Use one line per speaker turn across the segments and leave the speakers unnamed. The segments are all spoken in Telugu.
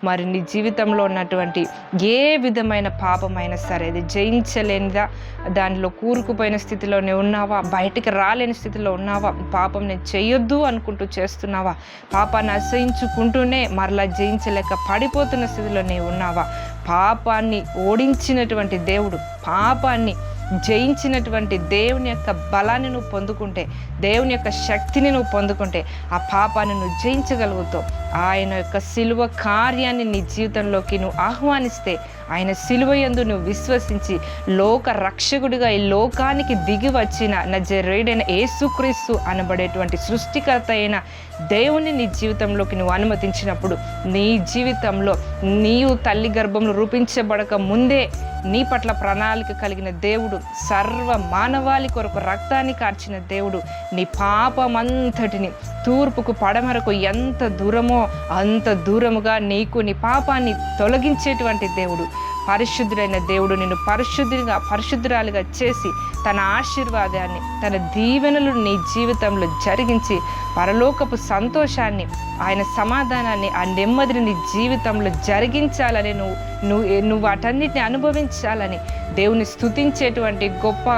మరి నీ జీవితంలో ఉన్నటువంటి ఏ విధమైన పాపమైనా సరే అది జయించలేనిదా, దానిలో కూరుకుపోయిన స్థితిలోనే ఉన్నావా, బయటికి రాలేని స్థితిలో ఉన్నావా, పాపం నేను చేయొద్దు అనుకుంటూ చేస్తున్నావా, పాపాన్ని అసహించుకుంటూనే మరలా జయించలేక పడిపోతున్న స్థితిలో నీవు ఉన్నావా, పాపాన్ని ఓడించినటువంటి దేవుడు, పాపాన్ని జయించినటువంటి దేవుని యొక్క బలాన్ని నువ్వు పొందుకుంటే, దేవుని యొక్క శక్తిని నువ్వు పొందుకుంటే ఆ పాపాన్ని నువ్వు జయించగలుగుతావు. ఆయన యొక్క సిలువ కార్యాన్ని నీ జీవితంలోకి నువ్వు ఆహ్వానిస్తే, ఆయన సిలువ యందు నువ్వు విశ్వసించి లోక రక్షకుడిగా ఈ లోకానికి దిగి వచ్చిన నజరేయుడైన యేసుక్రీస్తు అనబడేటువంటి సృష్టికర్త అయిన దేవుని నీ జీవితంలోకి నువ్వు అనుమతించినప్పుడు, నీ జీవితంలో నీవు తల్లి గర్భంలో రూపించబడక ముందే నీ పట్ల ప్రణాళిక కలిగిన దేవుడు, సర్వ మానవాళి కొరకు రక్తాన్ని కార్చిన దేవుడు, నీ పాపమంతటిని తూర్పుకు పడమరకు ఎంత దూరమో అంత దూరముగా నీకు నీ పాపాన్ని తొలగించేటువంటి దేవుడు, పరిశుద్ధుడైన దేవుడు నిన్ను పరిశుద్ధురాలిగా చేసి తన ఆశీర్వాదాన్ని, తన దీవెనలు నీ జీవితంలో జరిగించి పరలోకపు సంతోషాన్ని, ఆయన సమాధానాన్ని, ఆ నెమ్మదిని నీ జీవితంలో జరిగించాలని, నువ్వు వాటన్నిటిని అనుభవించాలని దేవుని స్తుతించేటువంటి గొప్ప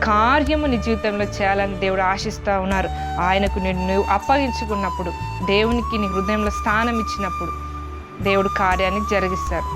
కార్యము నీ జీవితంలో చేయాలని దేవుడు ఆశిస్తూ ఉన్నారు. ఆయనకు నువ్వు అప్పగించుకున్నప్పుడు, దేవునికి నీ హృదయంలో స్థానం ఇచ్చినప్పుడు దేవుడు కార్యాన్ని జరిగిస్తారు.